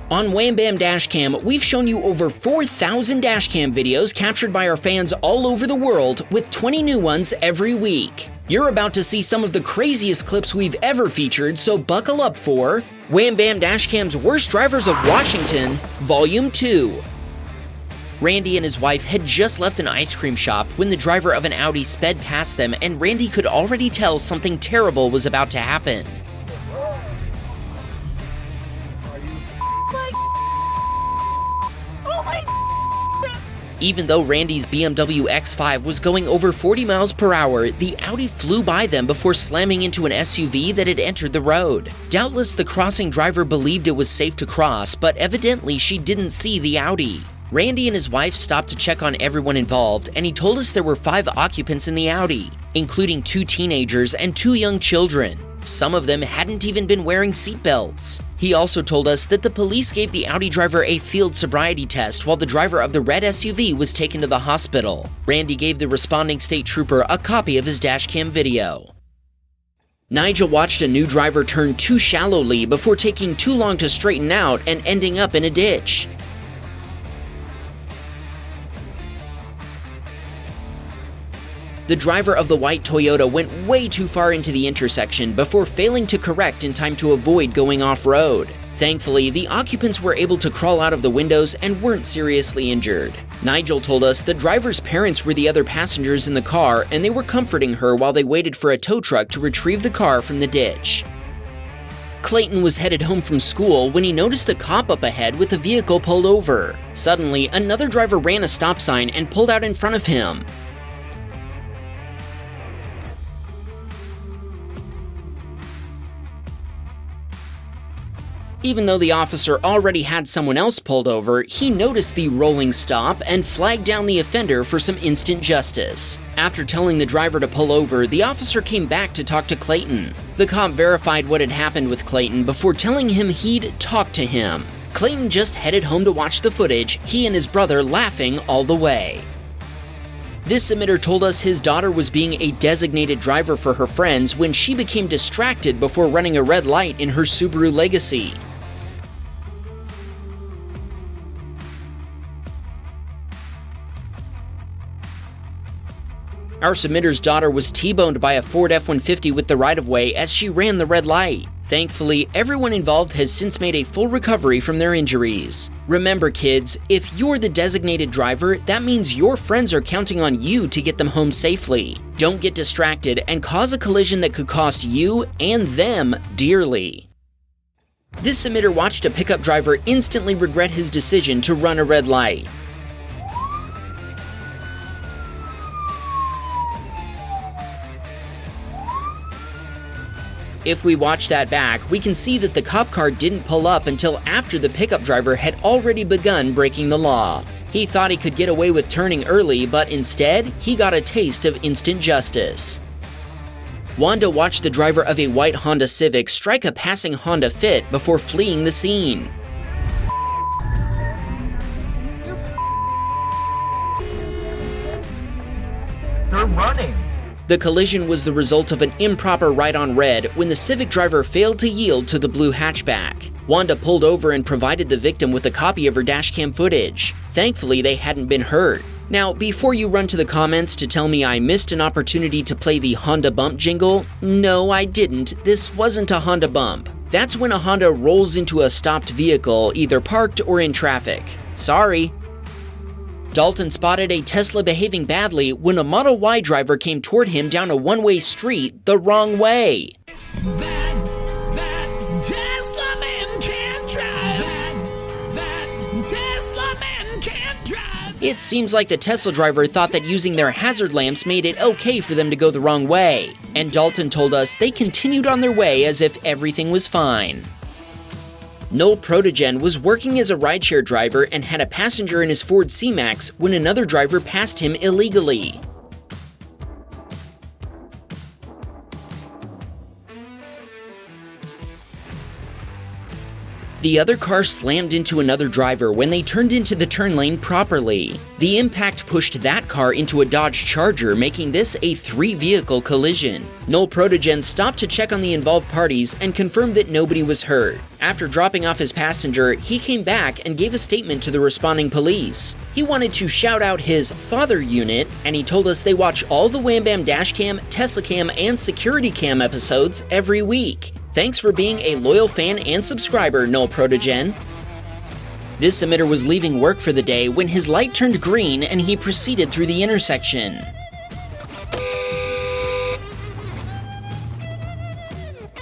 On Wham Baam Dashcam, we've shown you over 4,000 dashcam videos captured by our fans all over the world, with 20 new ones every week. You're about to see some of the craziest clips we've ever featured, so buckle up for Wham Baam Dashcam's Worst Drivers of Washington, Volume 2. Randy and his wife had just left an ice cream shop when the driver of an Audi sped past them, and Randy could already tell something terrible was about to happen. Even though Randy's BMW X5 was going over 40 miles per hour, the Audi flew by them before slamming into an SUV that had entered the road. Doubtless the crossing driver believed it was safe to cross, but evidently she didn't see the Audi. Randy and his wife stopped to check on everyone involved, and he told us there were 5 occupants in the Audi, including 2 teenagers and 2 young children. Some of them hadn't even been wearing seatbelts. He also told us that the police gave the Audi driver a field sobriety test while the driver of the red SUV was taken to the hospital. Randy gave the responding state trooper a copy of his dashcam video. Nigel watched a new driver turn too shallowly before taking too long to straighten out and ending up in a ditch. The driver of the white Toyota went way too far into the intersection before failing to correct in time to avoid going off-road. Thankfully, the occupants were able to crawl out of the windows and weren't seriously injured. Nigel told us the driver's parents were the other passengers in the car, and they were comforting her while they waited for a tow truck to retrieve the car from the ditch. Clayton was headed home from school when he noticed a cop up ahead with a vehicle pulled over. Suddenly, another driver ran a stop sign and pulled out in front of him. Even though the officer already had someone else pulled over, he noticed the rolling stop and flagged down the offender for some instant justice. After telling the driver to pull over, the officer came back to talk to Clayton. The cop verified what had happened with Clayton before telling him he'd talk to him. Clayton just headed home to watch the footage, he and his brother laughing all the way. This submitter told us his daughter was being a designated driver for her friends when she became distracted before running a red light in her Subaru Legacy. Our submitter's daughter was T-boned by a Ford F-150 with the right-of-way as she ran the red light. Thankfully, everyone involved has since made a full recovery from their injuries. Remember kids, if you're the designated driver, that means your friends are counting on you to get them home safely. Don't get distracted and cause a collision that could cost you and them dearly. This submitter watched a pickup driver instantly regret his decision to run a red light. If we watch that back, we can see that the cop car didn't pull up until after the pickup driver had already begun breaking the law. He thought he could get away with turning early, but instead, he got a taste of instant justice. Wanda watched the driver of a white Honda Civic strike a passing Honda Fit before fleeing the scene. They're running. The collision was the result of an improper right on red when the Civic driver failed to yield to the blue hatchback. Wanda pulled over and provided the victim with a copy of her dashcam footage. Thankfully, they hadn't been hurt. Now, before you run to the comments to tell me I missed an opportunity to play the Honda bump jingle, no, I didn't. This wasn't a Honda bump. That's when a Honda rolls into a stopped vehicle, either parked or in traffic. Sorry. Dalton spotted a Tesla behaving badly when a Model Y driver came toward him down a one-way street the wrong way. That Tesla man can't drive. That Tesla man can't drive. It seems like the Tesla driver thought that using their hazard lamps made it okay for them to go the wrong way. And Dalton told us they continued on their way as if everything was fine. Noel Protogen was working as a rideshare driver and had a passenger in his Ford C-Max when another driver passed him illegally. The other car slammed into another driver when they turned into the turn lane properly. The impact pushed that car into a Dodge Charger, making this a 3-vehicle collision. Null Protogen stopped to check on the involved parties and confirmed that nobody was hurt. After dropping off his passenger, he came back and gave a statement to the responding police. He wanted to shout out his father unit, and he told us they watch all the Wham Baam Dashcam, Tesla Cam, and Security Cam episodes every week. Thanks for being a loyal fan and subscriber, Null Protogen. This emitter was leaving work for the day when his light turned green and he proceeded through the intersection.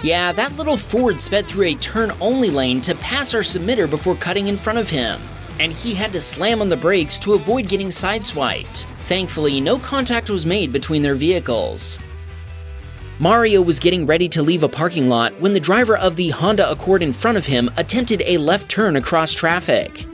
Yeah, that little Ford sped through a turn-only lane to pass our submitter before cutting in front of him, and he had to slam on the brakes to avoid getting sideswiped. Thankfully, no contact was made between their vehicles. Mario was getting ready to leave a parking lot when the driver of the Honda Accord in front of him attempted a left turn across traffic.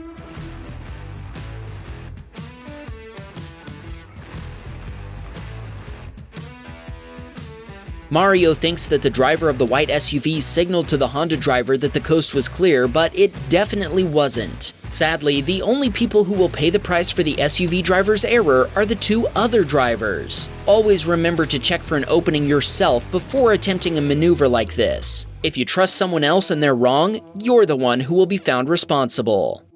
Mario thinks that the driver of the white SUV signaled to the Honda driver that the coast was clear, but it definitely wasn't. Sadly, the only people who will pay the price for the SUV driver's error are the 2 other drivers. Always remember to check for an opening yourself before attempting a maneuver like this. If you trust someone else and they're wrong, you're the one who will be found responsible.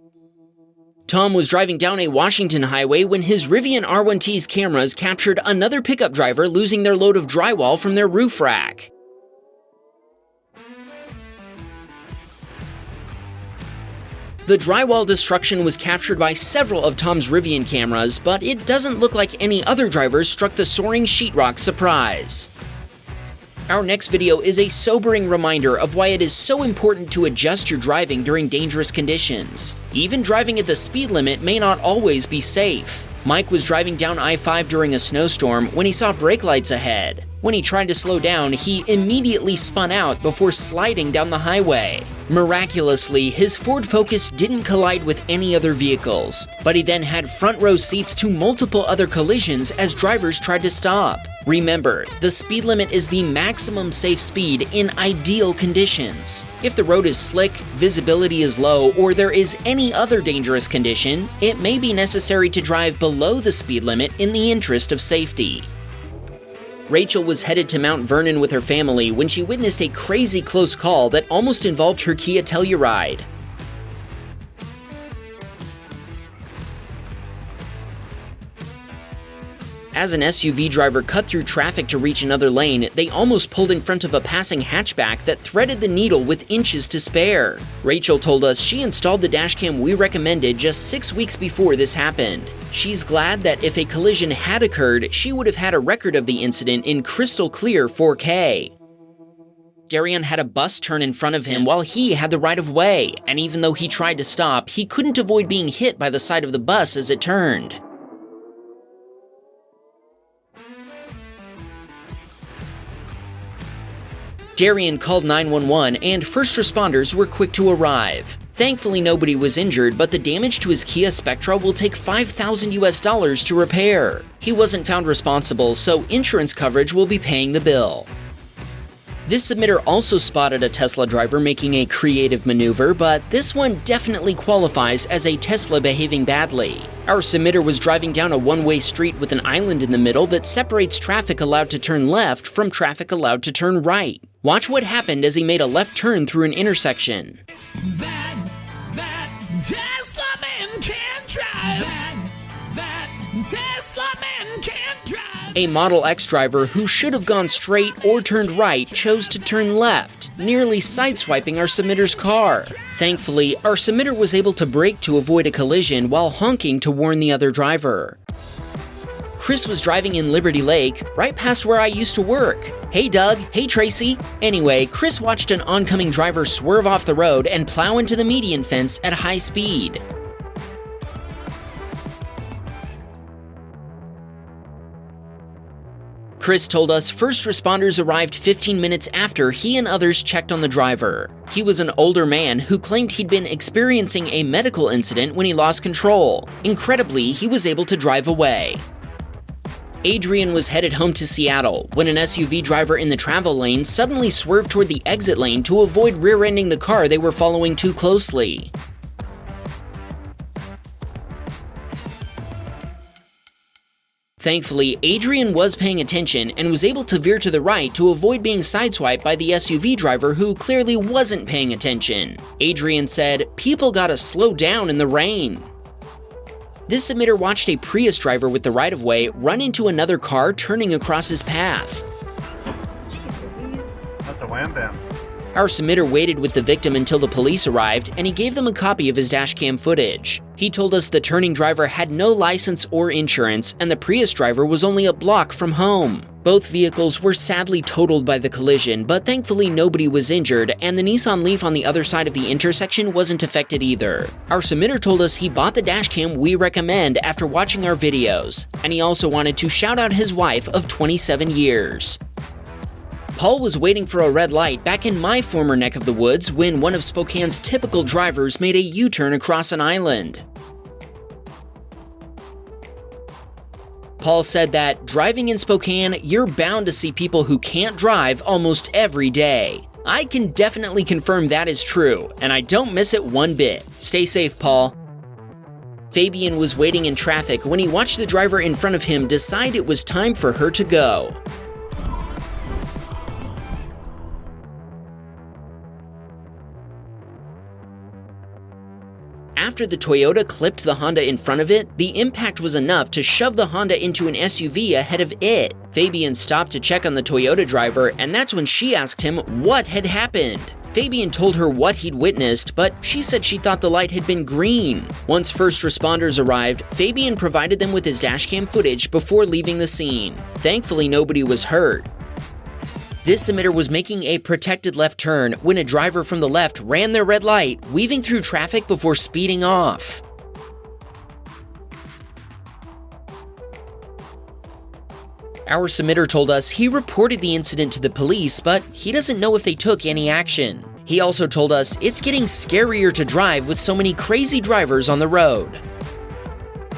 Tom was driving down a Washington highway when his Rivian R1T's cameras captured another pickup driver losing their load of drywall from their roof rack. The drywall destruction was captured by several of Tom's Rivian cameras, but it doesn't look like any other drivers struck the soaring sheetrock surprise. Our next video is a sobering reminder of why it is so important to adjust your driving during dangerous conditions. Even driving at the speed limit may not always be safe. Mike was driving down I-5 during a snowstorm when he saw brake lights ahead. When he tried to slow down, he immediately spun out before sliding down the highway. Miraculously, his Ford Focus didn't collide with any other vehicles, but he then had front row seats to multiple other collisions as drivers tried to stop. Remember, the speed limit is the maximum safe speed in ideal conditions. If the road is slick, visibility is low, or there is any other dangerous condition, it may be necessary to drive below the speed limit in the interest of safety. Rachel was headed to Mount Vernon with her family when she witnessed a crazy close call that almost involved her Kia Telluride. As an SUV driver cut through traffic to reach another lane, they almost pulled in front of a passing hatchback that threaded the needle with inches to spare. Rachel told us she installed the dashcam we recommended just 6 weeks before this happened. She's glad that if a collision had occurred, she would have had a record of the incident in crystal clear 4K. Darian had a bus turn in front of him while he had the right of way, and even though he tried to stop, he couldn't avoid being hit by the side of the bus as it turned. Darian called 911 and first responders were quick to arrive. Thankfully, nobody was injured, but the damage to his Kia Spectra will take $5,000 to repair. He wasn't found responsible, so insurance coverage will be paying the bill. This submitter also spotted a Tesla driver making a creative maneuver, but this one definitely qualifies as a Tesla behaving badly. Our submitter was driving down a one-way street with an island in the middle that separates traffic allowed to turn left from traffic allowed to turn right. Watch what happened as he made a left turn through an intersection. That Tesla man can't drive. That Tesla man can't drive. A Model X driver who should have gone straight or turned right chose to turn left, nearly sideswiping our submitter's car. Thankfully, our submitter was able to brake to avoid a collision while honking to warn the other driver. Chris was driving in Liberty Lake, right past where I used to work. Hey Doug, hey Tracy. Anyway, Chris watched an oncoming driver swerve off the road and plow into the median fence at high speed. Chris told us first responders arrived 15 minutes after he and others checked on the driver. He was an older man who claimed he'd been experiencing a medical incident when he lost control. Incredibly, he was able to drive away. Adrian was headed home to Seattle when an SUV driver in the travel lane suddenly swerved toward the exit lane to avoid rear-ending the car they were following too closely. Thankfully, Adrian was paying attention and was able to veer to the right to avoid being sideswiped by the SUV driver who clearly wasn't paying attention. Adrian said, "People gotta slow down in the rain." This submitter watched a Prius driver with the right-of-way run into another car turning across his path. That's a wham bam. Our submitter waited with the victim until the police arrived, and he gave them a copy of his dashcam footage. He told us the turning driver had no license or insurance, and the Prius driver was only a block from home. Both vehicles were sadly totaled by the collision, but thankfully nobody was injured, and the Nissan Leaf on the other side of the intersection wasn't affected either. Our submitter told us he bought the dashcam we recommend after watching our videos, and he also wanted to shout out his wife of 27 years. Paul was waiting for a red light back in my former neck of the woods when one of Spokane's typical drivers made a U-turn across an island. Paul said that, driving in Spokane, you're bound to see people who can't drive almost every day. I can definitely confirm that is true, and I don't miss it one bit. Stay safe, Paul. Fabian was waiting in traffic when he watched the driver in front of him decide it was time for her to go. After the Toyota clipped the Honda in front of it, the impact was enough to shove the Honda into an SUV ahead of it. Fabian stopped to check on the Toyota driver, and that's when she asked him what had happened. Fabian told her what he'd witnessed, but she said she thought the light had been green. Once first responders arrived, Fabian provided them with his dashcam footage before leaving the scene. Thankfully, nobody was hurt. This submitter was making a protected left turn when a driver from the left ran their red light, weaving through traffic before speeding off. Our submitter told us he reported the incident to the police, but he doesn't know if they took any action. He also told us it's getting scarier to drive with so many crazy drivers on the road.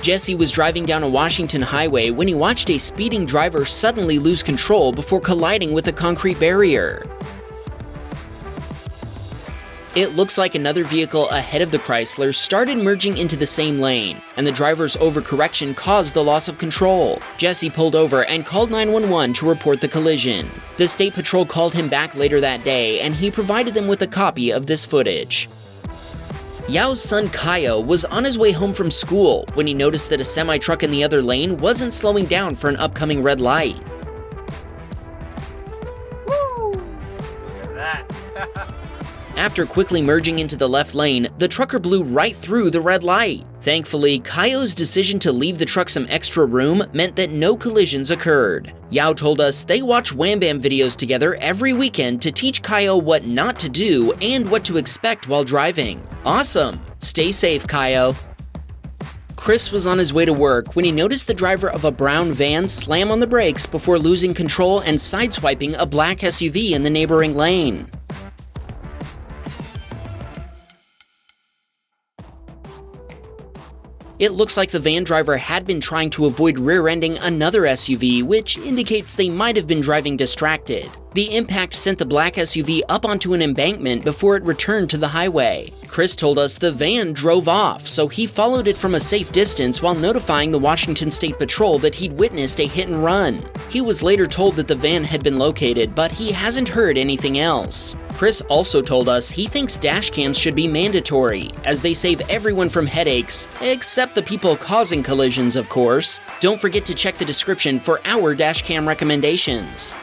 Jesse was driving down a Washington highway when he watched a speeding driver suddenly lose control before colliding with a concrete barrier. It looks like another vehicle ahead of the Chrysler started merging into the same lane, and the driver's overcorrection caused the loss of control. Jesse pulled over and called 911 to report the collision. The state patrol called him back later that day, and he provided them with a copy of this footage. Yao's son Kaio was on his way home from school when he noticed that a semi-truck in the other lane wasn't slowing down for an upcoming red light. Woo! Look at that. After quickly merging into the left lane, the trucker blew right through the red light. Thankfully, Kaio's decision to leave the truck some extra room meant that no collisions occurred. Yao told us they watch Wham Bam videos together every weekend to teach Kaio what not to do and what to expect while driving. Awesome! Stay safe, Kaio. Chris was on his way to work when he noticed the driver of a brown van slam on the brakes before losing control and sideswiping a black SUV in the neighboring lane. It looks like the van driver had been trying to avoid rear-ending another SUV, which indicates they might have been driving distracted. The impact sent the black SUV up onto an embankment before it returned to the highway. Chris told us the van drove off, so he followed it from a safe distance while notifying the Washington State Patrol that he'd witnessed a hit and run. He was later told that the van had been located, but he hasn't heard anything else. Chris also told us he thinks dash cams should be mandatory, as they save everyone from headaches, except the people causing collisions, of course. Don't forget to check the description for our dash cam recommendations.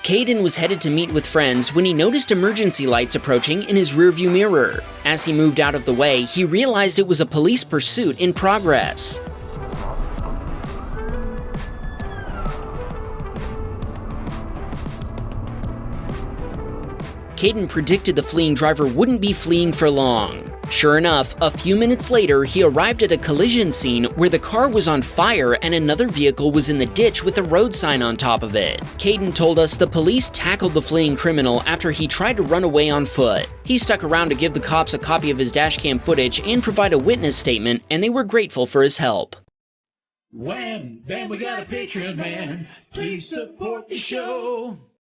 Caden was headed to meet with friends when he noticed emergency lights approaching in his rearview mirror. As he moved out of the way, he realized it was a police pursuit in progress. Caden predicted the fleeing driver wouldn't be fleeing for long. Sure enough, a few minutes later, he arrived at a collision scene where the car was on fire and another vehicle was in the ditch with a road sign on top of it. Caden told us the police tackled the fleeing criminal after he tried to run away on foot. He stuck around to give the cops a copy of his dashcam footage and provide a witness statement, and they were grateful for his help. Wham, bam, we got a Patreon, man. Please support the show.